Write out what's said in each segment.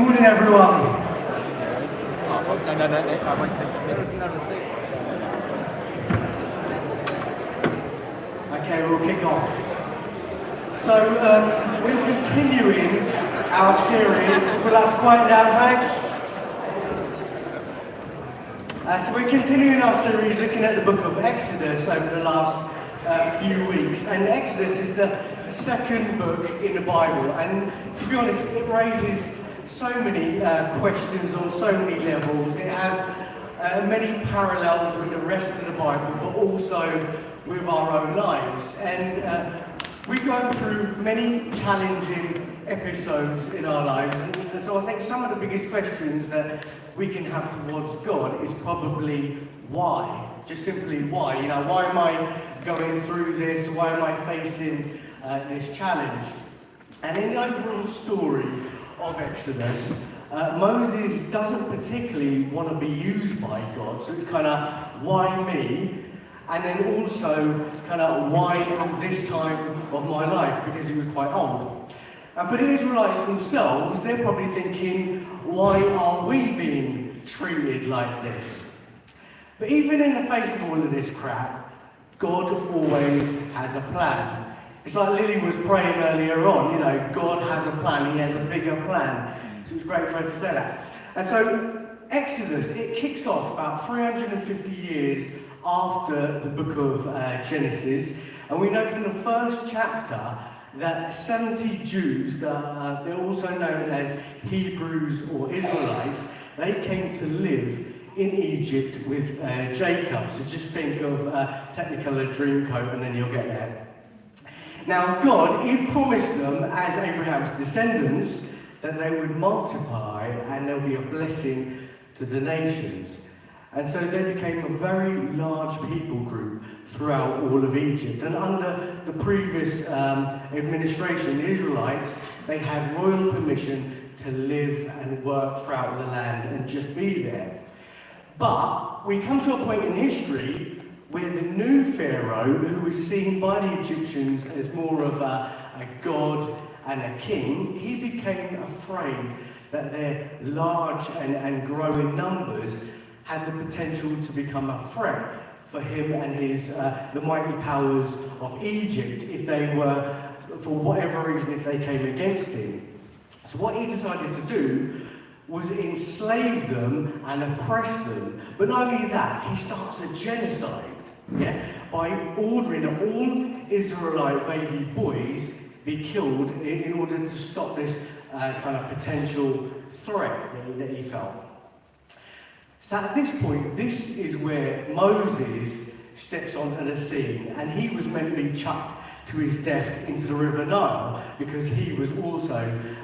morning, everyone. No, I won't take it. Okay, we'll kick off. So, we're continuing our series. We'll have to quiet down, thanks. So we're continuing our series looking at the book of Exodus over the last few weeks. And Exodus is the second book in the Bible. And to be honest, it raises so many questions on so many levels. It has many parallels with the rest of the Bible, but also with our own lives. And we go through many challenging episodes in our lives. And so I think some of the biggest questions that we can have towards God is probably why? Just simply why? You know, why am I going through this? Why am I facing this challenge? And in the overall story of Exodus, Moses doesn't particularly want to be used by God. So it's kind of, why me? And then also kind of, why at this time of my life? Because he was quite old. And for the Israelites themselves, they're probably thinking, why are we being treated like this? But even in the face of all of this crap, God always has a plan. It's like Lily was praying earlier on, you know, God has a plan, he has a bigger plan. So it's great for her to say that. And so Exodus, it kicks off about 350 years after the book of Genesis. And we know from the first chapter that 70 Jews, they're also known as Hebrews or Israelites, they came to live in Egypt with Jacob. So just think of Technicolor Dreamcoat and then you'll get there. Now God, he promised them as Abraham's descendants that they would multiply and there'll be a blessing to the nations. And so they became a very large people group throughout all of Egypt. And under the previous administration, the Israelites, they had royal permission to live and work throughout the land and just be there. But we come to a point in history where the new Pharaoh, who was seen by the Egyptians as more of a god and a king, he became afraid that their large and growing numbers had the potential to become a threat for him and his the mighty powers of Egypt if they were, for whatever reason, if they came against him. So what he decided to do was enslave them and oppress them. But not only that, he starts a genocide, by ordering that all Israelite baby boys be killed in order to stop this kind of potential threat that he felt. So at this point, this is where Moses steps onto the scene, and he was meant to be chucked to his death into the River Nile because he was also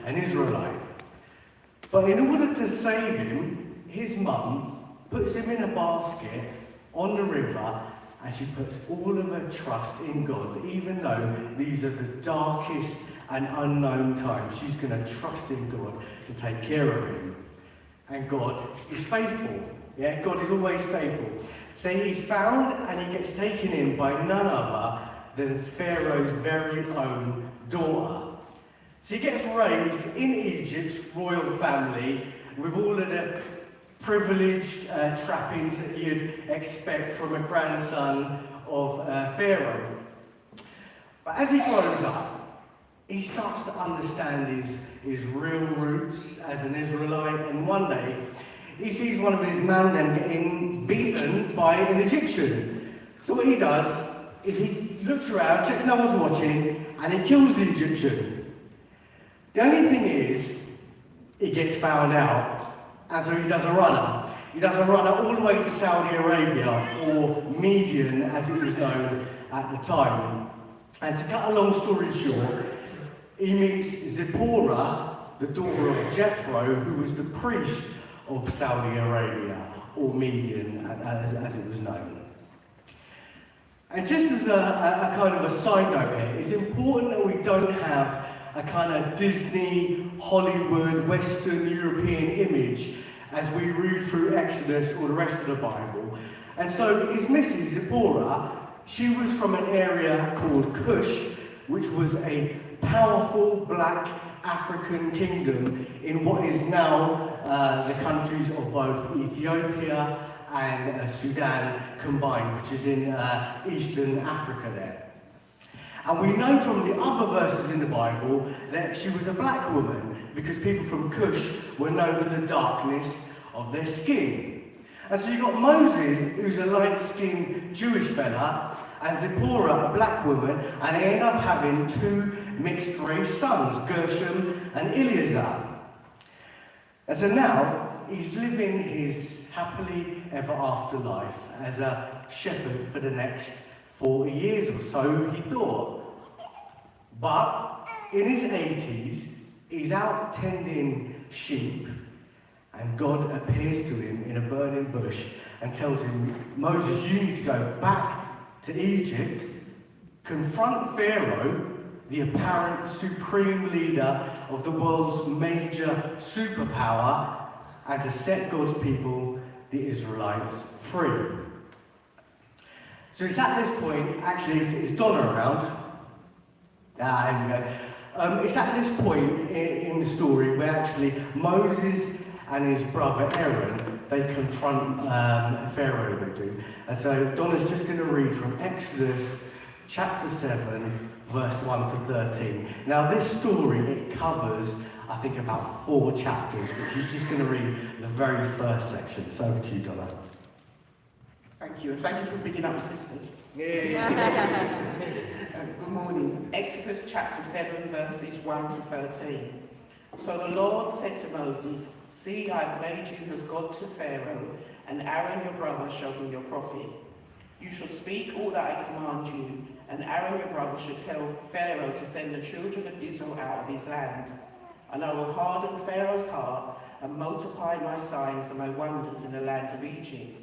an Israelite. But in order to save him, his mum puts him in a basket on the river, and she puts all of her trust in God. Even though these are the darkest and unknown times, she's going to trust in God to take care of him. And God is faithful. Yeah, God is always faithful. So he's found and he gets taken in by none other than Pharaoh's very own daughter. So he gets raised in Egypt's royal family with all of the privileged trappings that you'd expect from a grandson of Pharaoh. But as he grows up, he starts to understand his real roots as an Israelite, and one day he sees one of his men getting beaten by an Egyptian. So what he does is he looks around, checks no one's watching, and he kills the Egyptian. The only thing is, he gets found out, and so he does a runner. He does a runner all the way to Saudi Arabia, or Midian as it was known at the time. And to cut a long story short, he meets Zipporah, the daughter of Jethro, who was the priest of Saudi Arabia, or Midian, as it was known. And just as a kind of a side note here, it's important that we don't have a kind of Disney, Hollywood, Western European image as we read through Exodus or the rest of the Bible. And so his missus, Zipporah, she was from an area called Cush, which was a powerful black African kingdom in what is now the countries of both Ethiopia and Sudan combined, which is in Eastern Africa there. And we know from the other verses in the Bible that she was a black woman because people from Cush were known for the darkness of their skin. And so you've got Moses, who's a light-skinned Jewish fella, and Zipporah, a black woman, and they end up having two mixed-race sons, Gershom and Eleazar. And so now, he's living his happily ever after life as a shepherd for the next 40 years or so, he thought. But in his 80s, he's out tending sheep, and God appears to him in a burning bush and tells him, Moses, you need to go back to Egypt, confront Pharaoh, the apparent supreme leader of the world's major superpower, and to set God's people, the Israelites, free. So it's at this point, actually, is Donna around? Here we go. It's at this point in the story where actually Moses and his brother Aaron, they confront Pharaoh, they do. And so Donna's just going to read from Exodus chapter 7, verse 1 to 13. Now this story, it covers, I think, about 4 chapters, but she's just going to read the very first section. So over to you, Donna. Thank you, and thank you for picking up the sisters. Yeah. Good morning. Exodus chapter 7, verses 1 to 13. So the Lord said to Moses, See, I have made you as God to Pharaoh, and Aaron your brother shall be your prophet. You shall speak all that I command you, and Aaron your brother shall tell Pharaoh to send the children of Israel out of his land. And I will harden Pharaoh's heart, and multiply my signs and my wonders in the land of Egypt.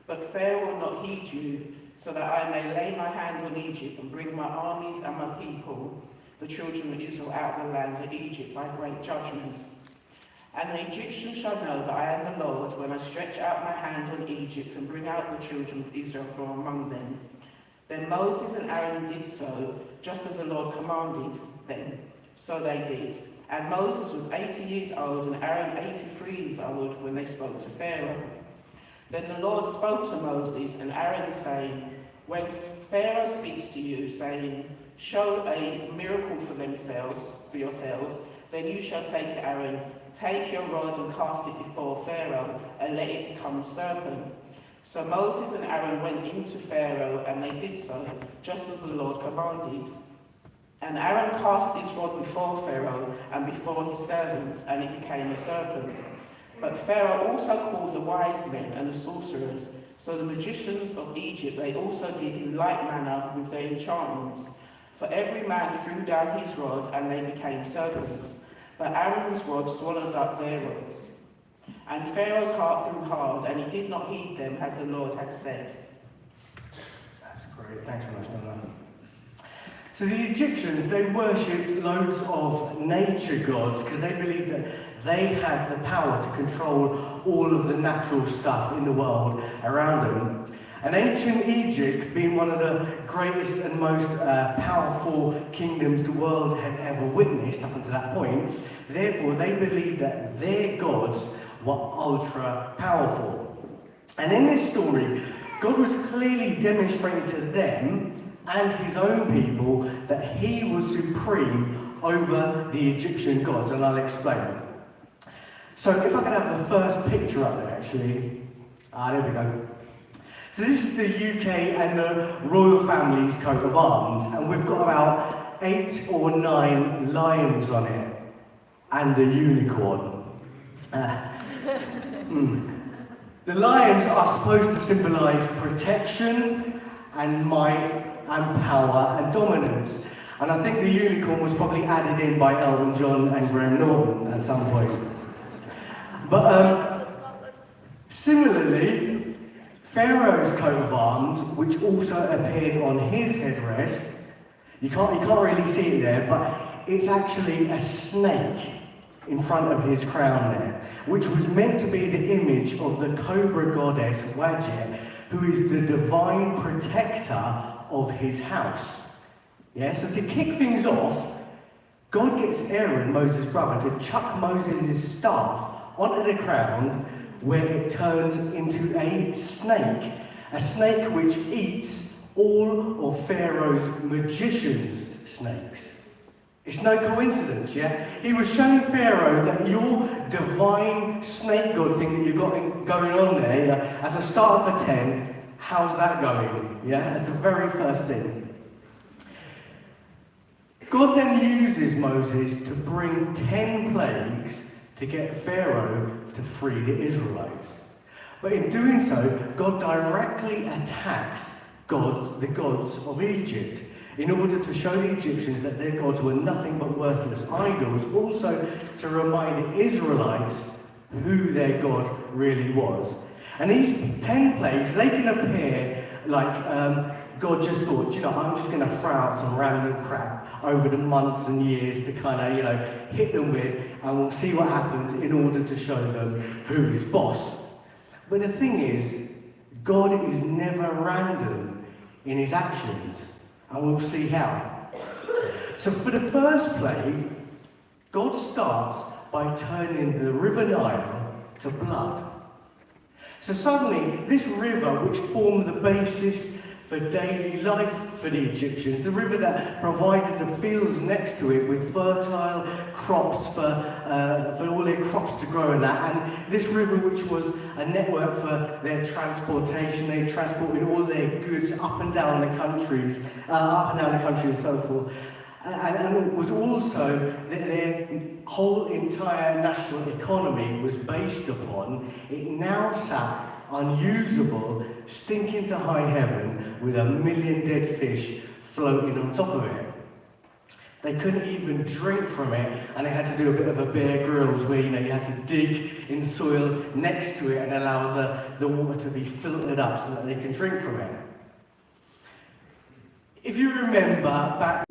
But Pharaoh will not heed you, so that I may lay my hand on Egypt and bring my armies and my people, the children of Israel, out of the land of Egypt by great judgments. And the Egyptians shall know that I am the Lord when I stretch out my hand on Egypt and bring out the children of Israel from among them. Then Moses and Aaron did so, just as the Lord commanded them. So they did. And Moses was 80 years old and Aaron 83 years old when they spoke to Pharaoh. Then the Lord spoke to Moses and Aaron, saying, When Pharaoh speaks to you, saying, Show a miracle for yourselves, then you shall say to Aaron, Take your rod and cast it before Pharaoh, and let it become a serpent. So Moses and Aaron went into Pharaoh, and they did so, just as the Lord commanded. And Aaron cast his rod before Pharaoh and before his servants, and it became a serpent. But Pharaoh also called the wise men and the sorcerers, so the magicians of Egypt they also did in like manner with their enchantments. For every man threw down his rod, and they became serpents. But Aaron's rod swallowed up their rods. And Pharaoh's heart grew hard, and he did not heed them, as the Lord had said. That's great. Thanks very much, Donna. So the Egyptians, they worshipped loads of nature gods because they believed that they had the power to control all of the natural stuff in the world around them. And ancient Egypt, being one of the greatest and most powerful kingdoms the world had ever witnessed up until that point, therefore they believed that their gods were ultra powerful. And in this story, God was clearly demonstrating to them and his own people that he was supreme over the Egyptian gods, and I'll explain. So if I could have the first picture up there, actually. There we go. So this is the UK and the royal family's coat of arms, and we've got about 8 or 9 lions on it, and a unicorn. The lions are supposed to symbolise protection and might and power and dominance. And I think the unicorn was probably added in by Elton John and Graham Norton at some point. But similarly, Pharaoh's coat of arms, which also appeared on his headdress, you can't really see it there, but it's actually a snake in front of his crown there, which was meant to be the image of the cobra goddess Wadjet, who is the divine protector of his house. Yeah, so to kick things off, God gets Aaron, Moses' brother, to chuck Moses' staff onto the ground where it turns into a snake which eats all of Pharaoh's magicians' snakes. It's no coincidence, yeah? He was showing Pharaoh that your divine snake god thing that you've got going on there, yeah, as a start of a 10, how's that going? Yeah, that's the very first thing. God then uses Moses to bring 10 plagues to get Pharaoh to free the Israelites. But in doing so, God directly attacks the gods of Egypt in order to show the Egyptians that their gods were nothing but worthless idols, also to remind the Israelites who their God really was. And these 10 plagues, they can appear like God just thought, I'm just going to throw out some random crap over the months and years to kind of, hit them with, and we'll see what happens in order to show them who is boss. But the thing is, God is never random in his actions, and we'll see how. So for the first plague, God starts by turning the River Nile to blood. So suddenly, this river, which formed the basis for daily life for the Egyptians, the river that provided the fields next to it with fertile crops for all their crops to grow in that, and this river which was a network for their transportation, they transported all their goods up and down the country and so forth, and it was also their whole entire national economy was based upon. It now sat unusable, stinking to high heaven with 1 million dead fish floating on top of it. They couldn't even drink from it, and they had to do a bit of a Bear Grylls where you had to dig in soil next to it and allow the water to be filtered up so that they can drink from it. If you remember back,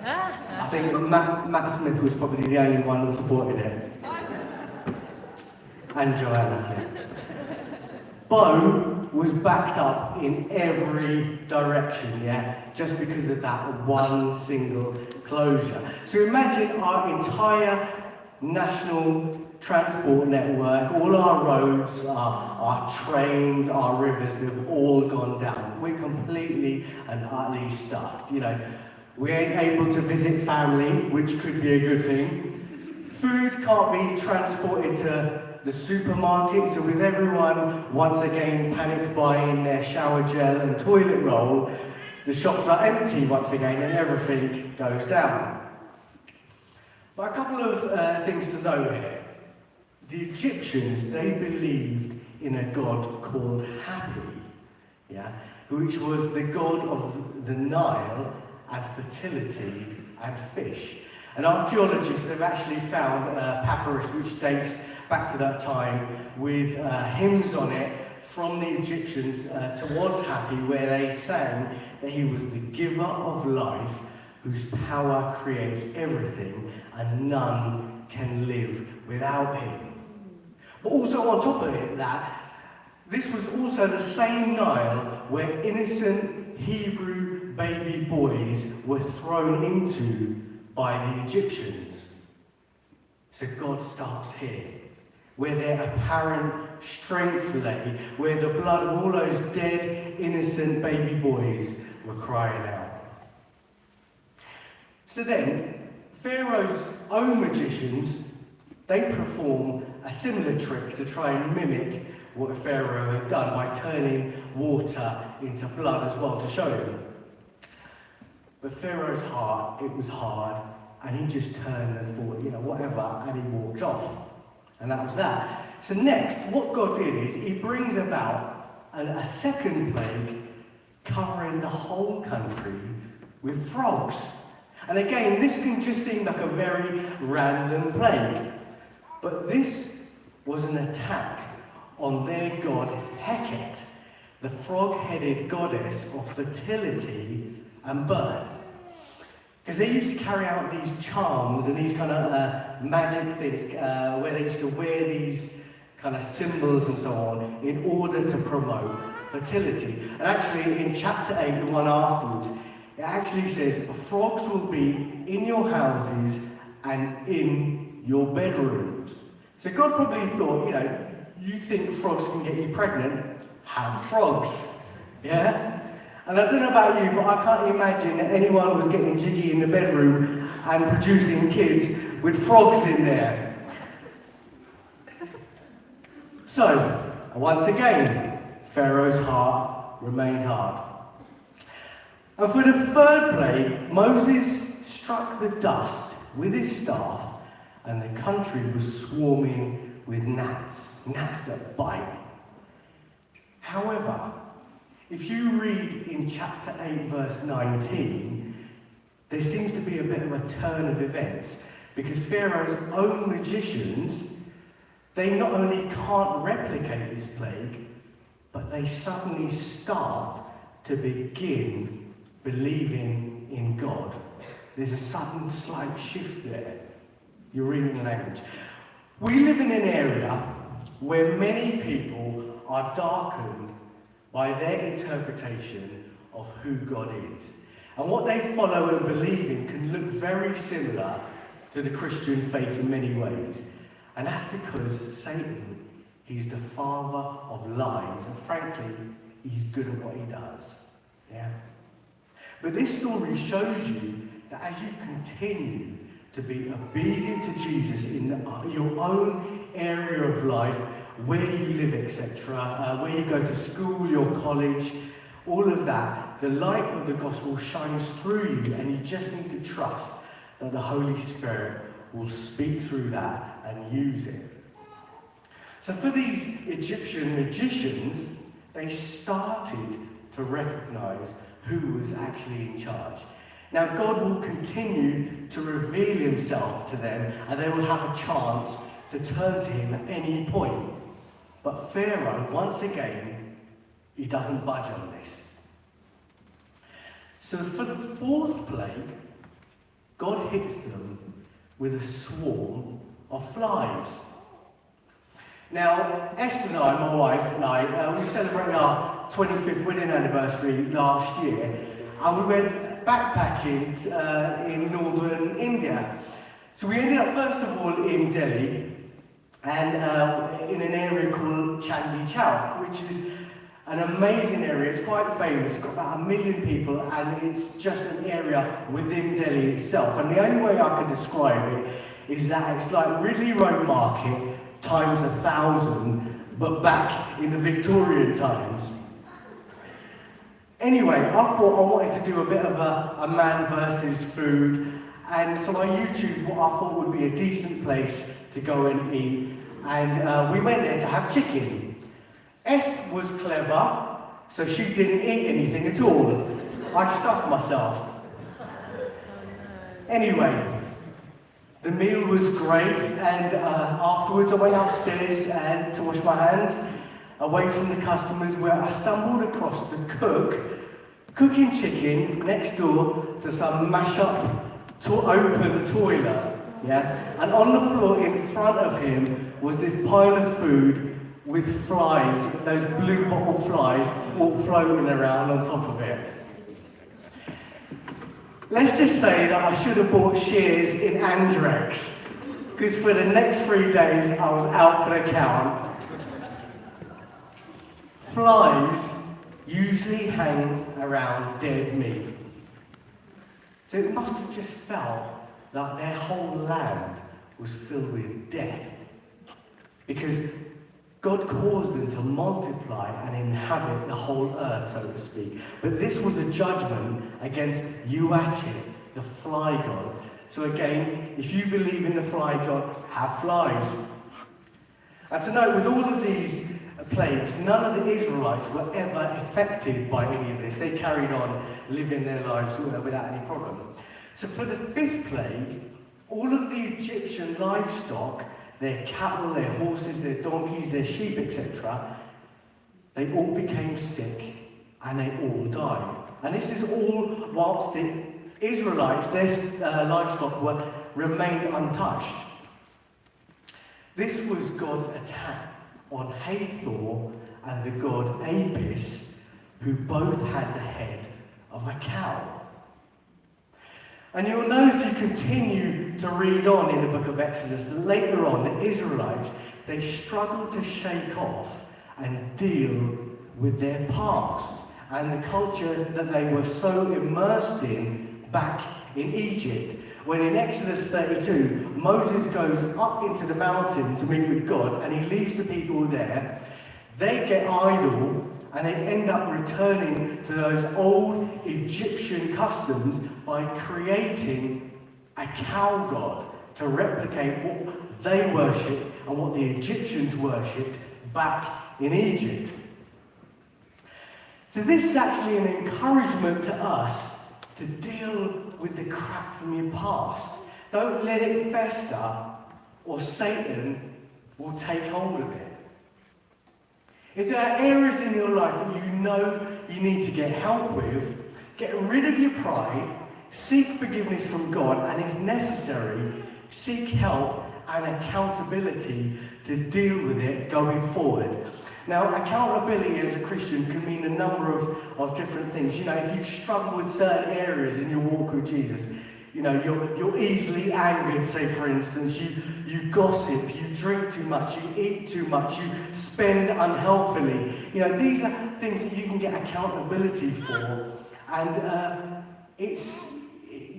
I think Matt Smith was probably the only one that supported it. And Joanna. Bo was backed up in every direction, just because of that one single closure. So imagine our entire national transport network, all our roads, our trains, our rivers, they've all gone down. We're completely and utterly stuffed. We ain't able to visit family, which could be a good thing. Food can't be transported to the supermarket, so with everyone once again panic buying their shower gel and toilet roll, the shops are empty once again and everything goes down. But a couple of things to know here. The Egyptians, they believed in a god called Hapi, which was the god of the Nile and fertility and fish. And archaeologists have actually found papyrus which dates back to that time with hymns on it from the Egyptians towards Hapi, where they sang that he was the giver of life, whose power creates everything, and none can live without him. But also on top of it, this was also the same Nile where innocent Hebrew baby boys were thrown into by the Egyptians. So God starts here, where their apparent strength lay, where the blood of all those dead, innocent baby boys were crying out. So then, Pharaoh's own magicians, they perform a similar trick to try and mimic what Pharaoh had done by turning water into blood as well to show him. But Pharaoh's heart, it was hard, and he just turned and thought, whatever, and he walked off. And that was that. So next, what God did is he brings about a second plague covering the whole country with frogs. And again, this can just seem like a very random plague. But this was an attack on their god Heket, the frog-headed goddess of fertility and birth. Because they used to carry out these charms and these kind of magic things where they used to wear these kind of symbols and so on in order to promote fertility. And actually in chapter 8, the one afterwards, it actually says, frogs will be in your houses and in your bedrooms. So God probably thought, you think frogs can get you pregnant? Have frogs. Yeah? And I don't know about you, but I can't imagine that anyone was getting jiggy in the bedroom and producing kids with frogs in there. So, once again, Pharaoh's heart remained hard. And for the third plague, Moses struck the dust with his staff, and the country was swarming with gnats that bite. However, if you read in chapter 8, verse 19, there seems to be a bit of a turn of events, because Pharaoh's own magicians, they not only can't replicate this plague, but they suddenly start to begin believing in God. There's a sudden slight shift there. You're reading the language. We live in an area where many people are darkened by their interpretation of who God is. And what they follow and believe in can look very similar to the Christian faith in many ways. And that's because Satan, he's the father of lies, and frankly, he's good at what he does. Yeah? But this story shows you that as you continue to be obedient to Jesus in your own area of life, where you live, etc., where you go to school, your college, all of that, the light of the gospel shines through you, and you just need to trust that the Holy Spirit will speak through that and use it. So for these Egyptian magicians, they started to recognize who was actually in charge. Now God will continue to reveal himself to them, and they will have a chance to turn to him at any point. But Pharaoh, once again, he doesn't budge on this. So for the fourth plague, God hits them with a swarm of flies. Now, Esther and I, my wife and I, we celebrated our 25th wedding anniversary last year, and we went backpacking in northern India. So we ended up first of all in Delhi, and in an area called Chandi Chowk, which is an amazing area. It's quite famous. It's got about 1 million people, and it's just an area within Delhi itself. And the only way I can describe it is that it's like Ridley Road Market times 1,000, but back in the Victorian times. Anyway, I thought I wanted to do a bit of a man versus food, and so I YouTubed what I thought would be a decent place to go and eat, and we went there to have chicken. Est was clever, so she didn't eat anything at all. I stuffed myself. Anyway, the meal was great, and afterwards I went upstairs and to wash my hands away from the customers, where I stumbled across the cook cooking chicken next door to some mash-up open toilet. Yeah? And on the floor in front of him was this pile of food with flies, those blue bottle flies, all floating around on top of it. Let's just say that I should have bought shares in Andrex, because for the next 3 days I was out for the count. Flies usually hang around dead meat. So it must have just felt like their whole land was filled with death, because God caused them to multiply and inhabit the whole earth, so to speak. But this was a judgment against Uachit, the fly god. So again, if you believe in the fly god, have flies. And to note, with all of these plagues, none of the Israelites were ever affected by any of this. They carried on living their lives without any problem. So for the fifth plague, all of the Egyptian livestock, their cattle, their horses, their donkeys, their sheep, etc., they all became sick and they all died. And this is all whilst the Israelites, their livestock, remained untouched. This was God's attack on Hathor and the god Apis, who both had the head of a cow. And you'll know if you continue to read on in the book of Exodus that later on the Israelites, they struggled to shake off and deal with their past and the culture that they were so immersed in back in Egypt. When in Exodus 32, Moses goes up into the mountain to meet with God and he leaves the people there, they get idle and they end up returning to those old Egyptian customs by creating a cow god to replicate what they worshipped and what the Egyptians worshipped back in Egypt. So this is actually an encouragement to us to deal with the crap from your past. Don't let it fester or Satan will take hold of it. If there are areas in your life that you know you need to get help with, get rid of your pride, seek forgiveness from God, and if necessary, seek help and accountability to deal with it going forward. Now, accountability as a Christian can mean a number of different things. You know, if you struggle with certain areas in your walk with Jesus, you know, you're easily angered, say for instance, you gossip, you drink too much, you eat too much, you spend unhealthily. You know, these are things that you can get accountability for. And it's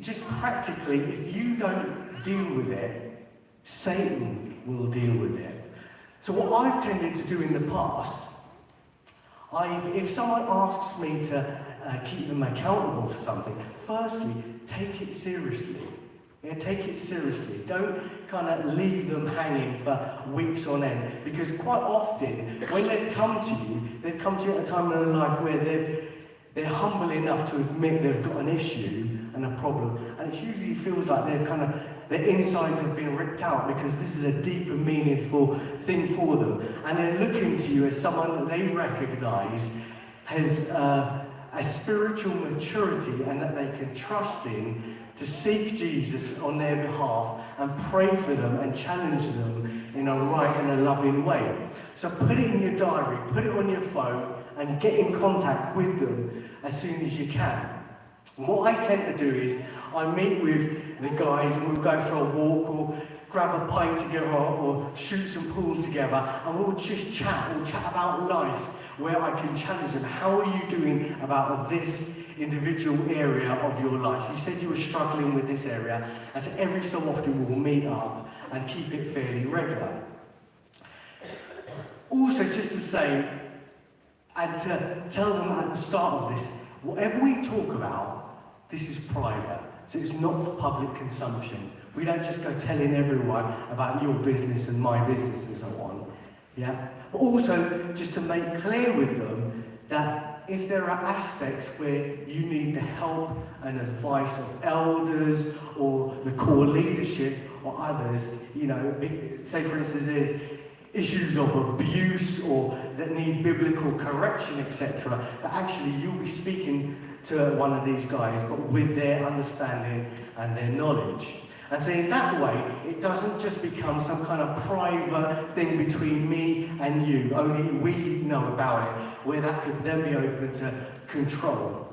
just practically, if you don't deal with it, Satan will deal with it. So what I've tended to do in the past, if someone asks me to keep them accountable for something, firstly, take it seriously. Yeah, take it seriously. Don't kind of leave them hanging for weeks on end. Because quite often, when they've come to you at a time in their life where they're humble enough to admit they've got an issue and a problem. And it usually feels like their insides have been ripped out because this is a deep and meaningful thing for them. And they're looking to you as someone that they recognise has a spiritual maturity and that they can trust in to seek Jesus on their behalf and pray for them and challenge them in a right and a loving way. So put it in your diary, put it on your phone, and get in contact with them as soon as you can. And what I tend to do is I meet with the guys and we'll go for a walk or grab a pint together or shoot some pool together and we'll just chat. We'll chat about life where I can challenge them. How are you doing about this individual area of your life? You said you were struggling with this area, and so every so often we'll meet up and keep it fairly regular. Also, just to say, and to tell them at the start of this, whatever we talk about, this is private, so it's not for public consumption. We don't just go telling everyone about your business and my business and so on. Yeah? But also, just to make clear with them that if there are aspects where you need the help and advice of elders or the core leadership or others, you know, say for instance there's issues of abuse or that need biblical correction, etc., that actually you'll be speaking to one of these guys, but with their understanding and their knowledge. And so in that way, it doesn't just become some kind of private thing between me and you, only we know about it, where that could then be open to control.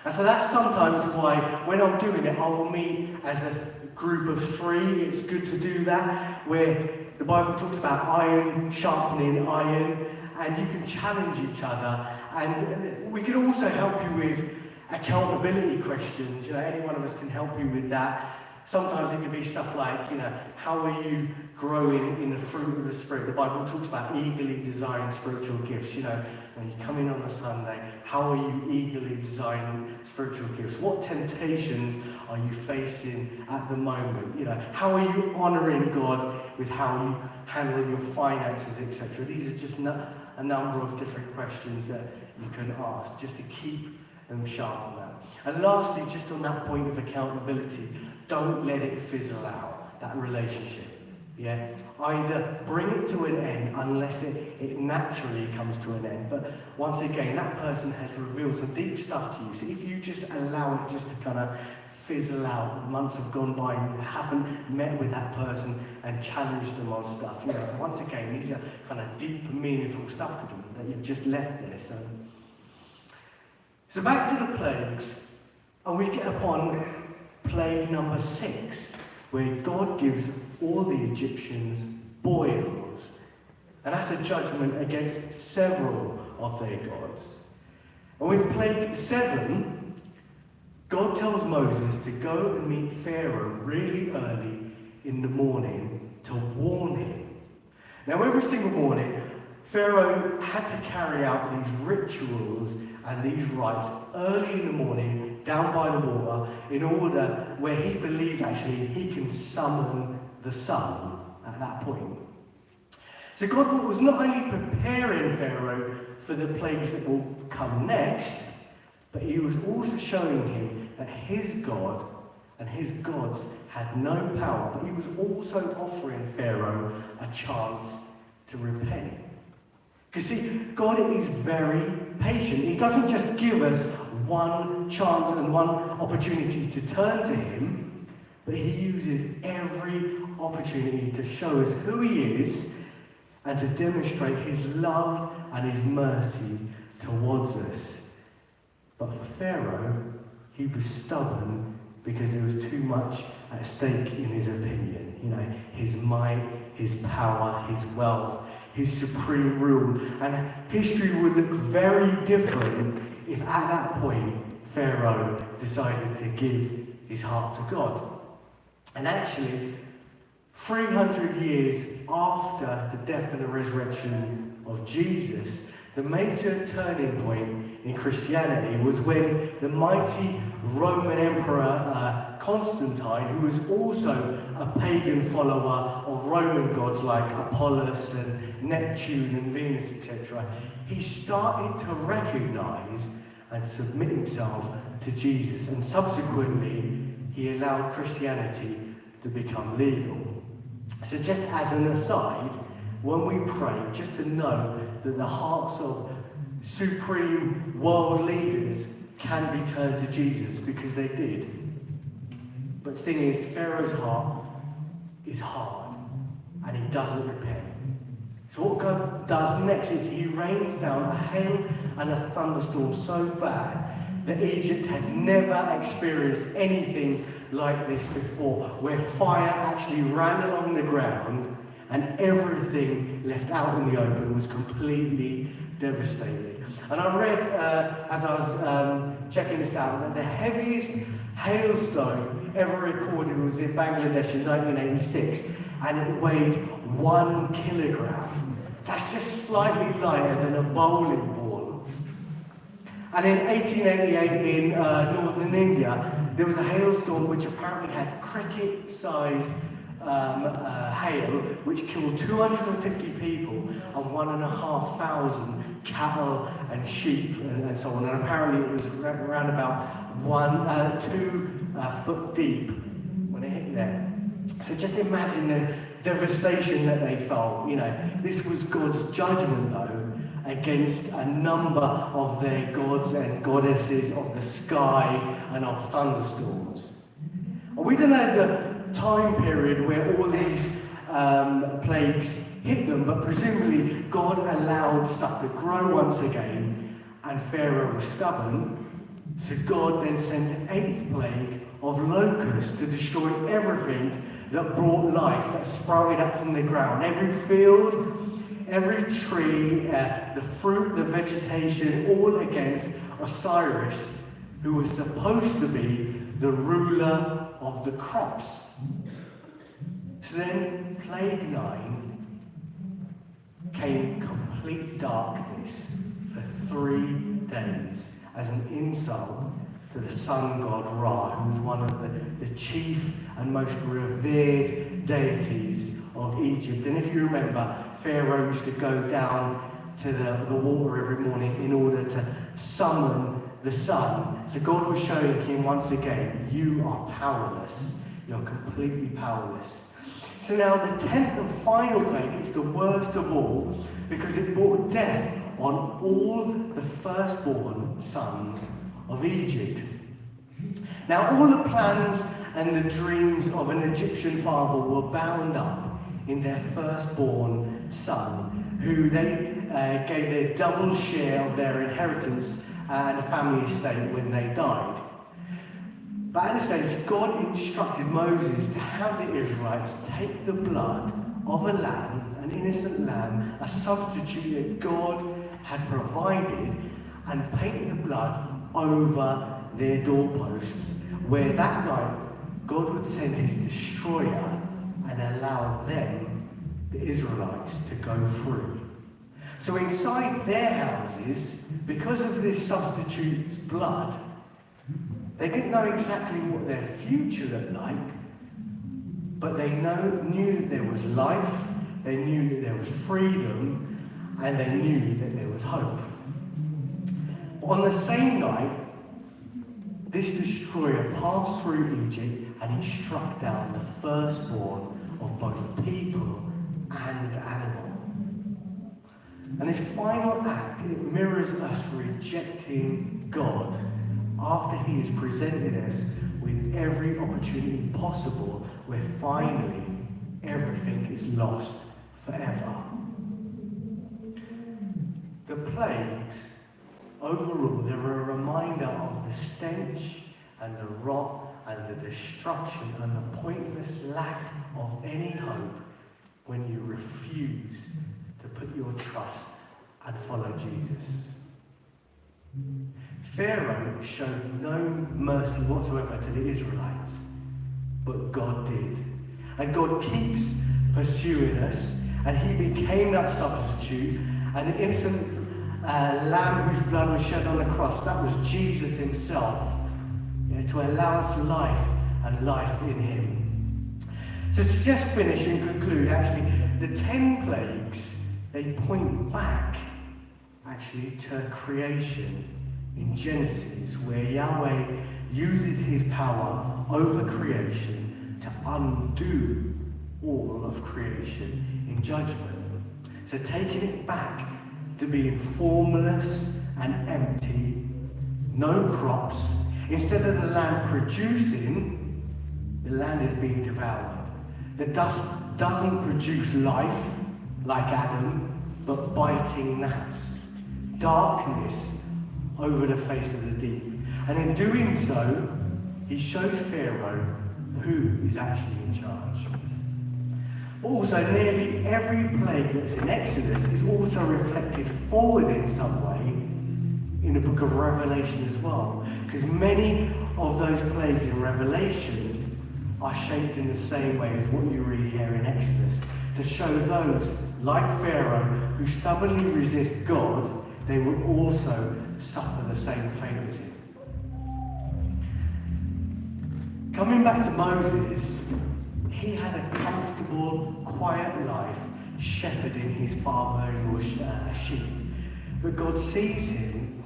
And so that's sometimes why, when I'm doing it, I'll meet as a group of 3. It's good to do that, where the Bible talks about iron sharpening iron, and you can challenge each other. And we can also help you with accountability questions. You know, any one of us can help you with that. Sometimes it can be stuff like, you know, how are you growing in the fruit of the Spirit? The Bible talks about eagerly desiring spiritual gifts. You know, when you come in on a Sunday, how are you eagerly desiring spiritual gifts? What temptations are you facing at the moment? You know, how are you honouring God with how you handle your finances, etc.? These are just a number of different questions that you can ask, just to keep them sharp on that. And lastly, just on that point of accountability, don't let it fizzle out, that relationship. Yeah? Either bring it to an end unless it naturally comes to an end. But once again, that person has revealed some deep stuff to you. So if you just allow it just to kind of fizzle out, months have gone by and you haven't met with that person and challenged them on stuff, you know, once again, these are kind of deep, meaningful stuff to them that you've just left there. So back to the plagues, and we get upon plague number 6, where God gives all the Egyptians boils. And that's a judgment against several of their gods. And with plague 7, God tells Moses to go and meet Pharaoh really early in the morning to warn him. Now, every single morning, Pharaoh had to carry out these rituals and these rites early in the morning down by the water in order where he believed actually he can summon the sun at that point. So God was not only preparing Pharaoh for the plagues that will come next, but he was also showing him that his God and his gods had no power, but he was also offering Pharaoh a chance to repent. Because see, God is very patient. He doesn't just give us one chance and one opportunity to turn to him, but he uses every opportunity to show us who he is and to demonstrate his love and his mercy towards us. But for Pharaoh, he was stubborn because there was too much at stake in his opinion. You know, his might, his power, his wealth, his supreme rule. And history would look very different if at that point Pharaoh decided to give his heart to God. And actually, 300 years after the death and the resurrection of Jesus, the major turning point in Christianity was when the mighty Roman Emperor Constantine, who was also a pagan follower of Roman gods like Apollos and Neptune and Venus, etc., he started to recognize and submit himself to Jesus, and subsequently he allowed Christianity to become legal. So just as an aside, when we pray, just to know that the hearts of supreme world leaders can be turned to Jesus, because they did. But the thing is, Pharaoh's heart is hard, and he doesn't repent. So what God does next is he rains down a hail and a thunderstorm so bad that Egypt had never experienced anything like this before, where fire actually ran along the ground and everything left out in the open was completely devastated. And I read, as I was checking this out, that the heaviest hailstone ever recorded was in Bangladesh in 1986, and it weighed 1 kilogram. That's just slightly lighter than a bowling ball. And in 1888 in northern India, there was a hailstorm which apparently had cricket-sized hail, which killed 250 people and 1,500 cattle and sheep and so on. And apparently it was around about 2 foot deep when it hit there. So just imagine the devastation that they felt. You know, this was God's judgment, though, against a number of their gods and goddesses of the sky and of thunderstorms. And we don't know the time period where all these plagues hit them, but presumably God allowed stuff to grow once again, and Pharaoh was stubborn. So God then sent an 8th plague of locusts to destroy everything that brought life, that sprouted up from the ground. Every field, every tree, the fruit, the vegetation, all against Osiris, who was supposed to be the ruler of the crops. So then, plague 9 came complete darkness for 3 days as an insult to the sun god Ra, who was one of the chief and most revered deities of Egypt. And if you remember, Pharaoh used to go down to the water every morning in order to summon the sun. So God was showing him once again, you are powerless. You're completely powerless. So now the 10th and final plague is the worst of all, because it brought death on all the firstborn sons of Egypt. Now all the plans and the dreams of an Egyptian father were bound up in their firstborn son, who they gave their double share of their inheritance and a family estate when they died. But at this stage, God instructed Moses to have the Israelites take the blood of a lamb, an innocent lamb, a substitute that God had provided, and paint the blood over their doorposts, where that night God would send his destroyer and allow them, the Israelites, to go free. So inside their houses, because of this substitute's blood, they didn't know exactly what their future looked like, but they knew that there was life, they knew that there was freedom, and they knew that there was hope. On the same night, this destroyer passed through Egypt and he struck down the firstborn of both people and animal. And this final act, it mirrors us rejecting God after he has presented us with every opportunity possible, where finally everything is lost forever. The plagues, overall, they're a reminder of the stench and the rot and the destruction and the pointless lack of any hope when you refuse to put your trust and follow Jesus. Pharaoh showed no mercy whatsoever to the Israelites, but God did. And God keeps pursuing us, and he became that substitute, an innocent lamb whose blood was shed on the cross. That was Jesus himself, to allow us life and life in him. So to just finish and conclude, actually, the 10 plagues, they point back actually to creation in Genesis, where Yahweh uses his power over creation to undo all of creation in judgment. So taking it back to being formless and empty, no crops. Instead of the land producing, the land is being devoured. The dust doesn't produce life like Adam, but biting gnats. Darkness over the face of the deep. And in doing so, he shows Pharaoh who is actually in charge. Also, nearly every plague that's in Exodus is also reflected forward in some way in the book of Revelation as well. Because many of those plagues in Revelation are shaped in the same way as what you read here in Exodus, to show those, like Pharaoh, who stubbornly resist God, they will also suffer the same fate as him. Coming back to Moses, he had a comfortable, quiet life shepherding his father-in-law's sheep. But God sees him,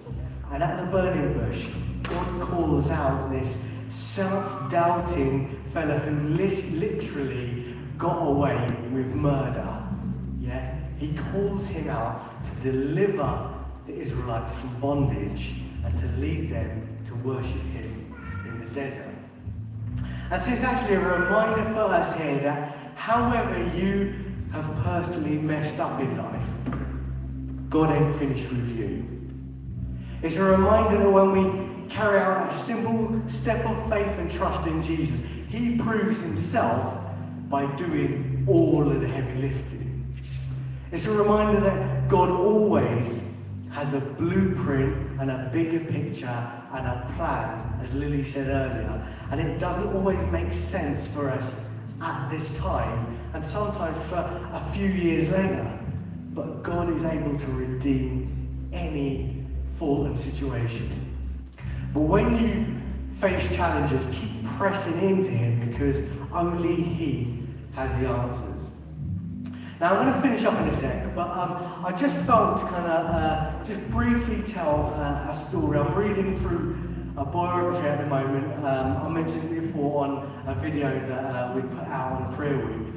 and at the burning bush, God calls out this self-doubting fellow who literally got away with murder. Yeah? He calls him out to deliver the Israelites from bondage and to lead them to worship him in the desert. And so it's actually a reminder for us here that however you have personally messed up in life, God ain't finished with you. It's a reminder that when we carry out that simple step of faith and trust in Jesus, he proves himself by doing all of the heavy lifting. It's a reminder that God always has a blueprint and a bigger picture and a plan, as Lily said earlier. And it doesn't always make sense for us at this time, and sometimes for a few years later. But God is able to redeem any fallen situation. But when you face challenges, keep pressing into him, because only he has the answers. Now I'm going to finish up in a sec, but I just felt to kind of just briefly tell a story. I'm reading through a biography at the moment. I mentioned it before on a video that we put out on Prayer Week,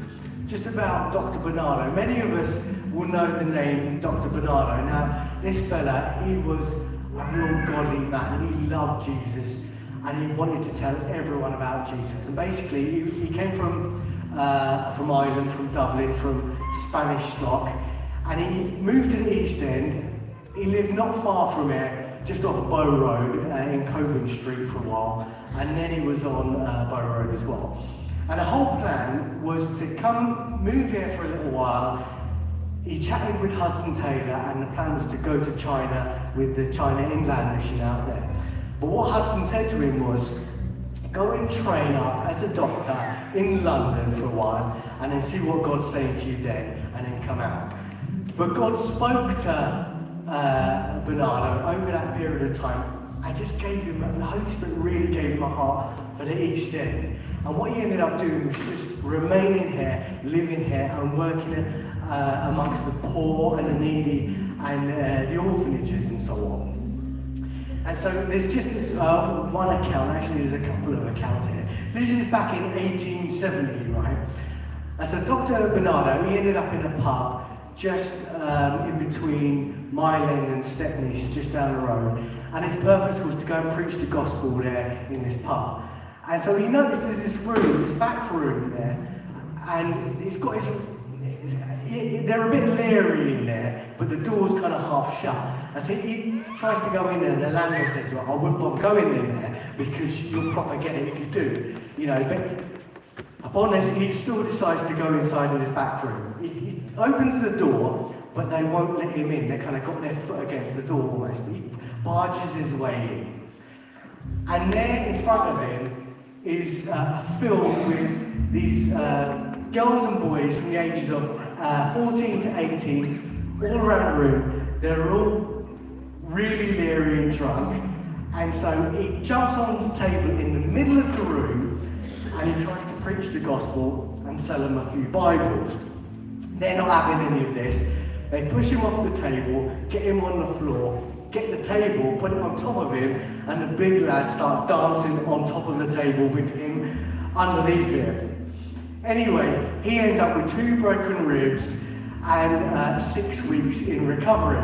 just about Dr. Bernardo. Many of us will know the name Dr. Bernardo. Now, this fella, he was a real godly man. He loved Jesus, and he wanted to tell everyone about Jesus. And basically, he came from Ireland, from Dublin, from Spanish stock, and he moved to the East End. He lived not far from here, just off Bow Road in Coburn Street for a while, and then he was on Bow Road as well. And the whole plan was to move here for a little while. He chatted with Hudson Taylor, and the plan was to go to China with the China Inland Mission out there. But what Hudson said to him was, go and train up as a doctor in London for a while, and then see what God's saying to you then, and then come out. But God spoke to Bernardo over that period of time, and just gave him, the Holy Spirit really gave him a heart for the East End. And what he ended up doing was just remaining here, living here, and working amongst the poor and the needy and the orphanages and so on. And so there's just this one account, actually there's a couple of accounts here. This is back in 1870, right? And so Dr. Bernardo, he ended up in a pub just in between Mile End and Stepney's, just down the road. And his purpose was to go and preach the gospel there in this pub. And so he noticed there's this room, this back room there, and it's got they're a bit leery in there, but the door's kind of half shut. And so he tries to go in there, and the landlord said to him, I wouldn't bother going in there because you'll propagate it if you do. You know, but upon this, he still decides to go inside in his back room. He opens the door, but they won't let him in. They kind of got their foot against the door almost, but he barges his way in. And there in front of him is filled with these girls and boys from the ages of 14 to 18, all around the room. They're all really leery and drunk. And so he jumps on the table in the middle of the room, and he tries to preach the gospel and sell them a few Bibles. They're not having any of this. They push him off the table, get him on the floor, get the table, put it on top of him, and the big lads start dancing on top of the table with him underneath it. Anyway, he ends up with 2 broken ribs and 6 weeks in recovery.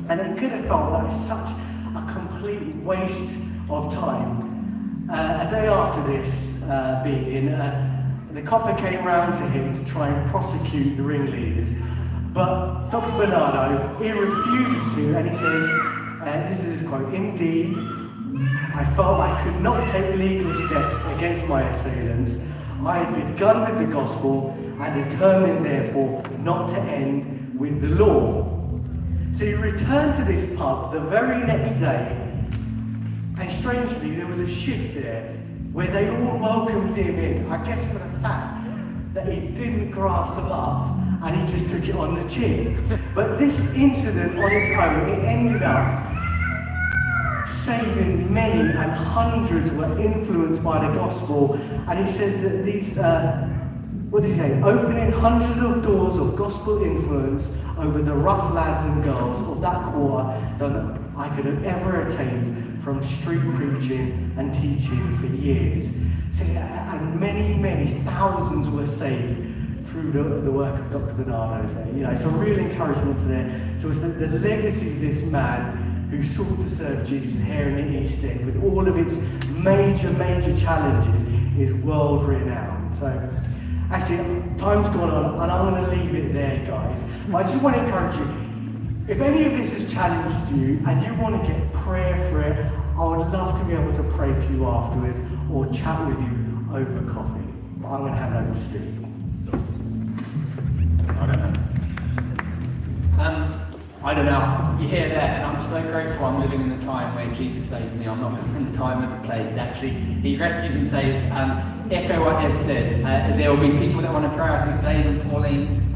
And it could have felt like such a complete waste of time. A day after this beating, the copper came round to him to try and prosecute the ringleaders. But Dr. Bernardo, he refuses to, and he says, this is his quote, "Indeed, I felt I could not take legal steps against my assailants. I had begun with the gospel and determined, therefore, not to end with the law." So he returned to this pub the very next day, and strangely, there was a shift there where they all welcomed him in, I guess for the fact that he didn't grass them up and he just took it on the chin. But this incident on its own, it ended up saving many, and hundreds were influenced by the gospel. And he says that these, what does he say? Opening hundreds of doors of gospel influence over the rough lads and girls of that quarter than I could have ever attained from street preaching and teaching for years. So, and many thousands were saved through the work of Dr. Bernardo there. You know, it's a real encouragement to us that the legacy of this man who sought to serve Jesus here in the East End with all of its major challenges is world renowned. So actually, time's gone on and I'm going to leave it there, guys. But I just want to encourage you, if any of this has challenged you and you want to get prayer for it, I would love to be able to pray for you afterwards or chat with you over coffee. But I'm going to hand over to Steve. I don't know. You hear that, and I'm so grateful I'm living in the time where Jesus saves me. I'm not living in the time of the plagues. Actually, He rescues and saves. Echo what Ev said. There will be people that want to pray. I think Dave and Pauline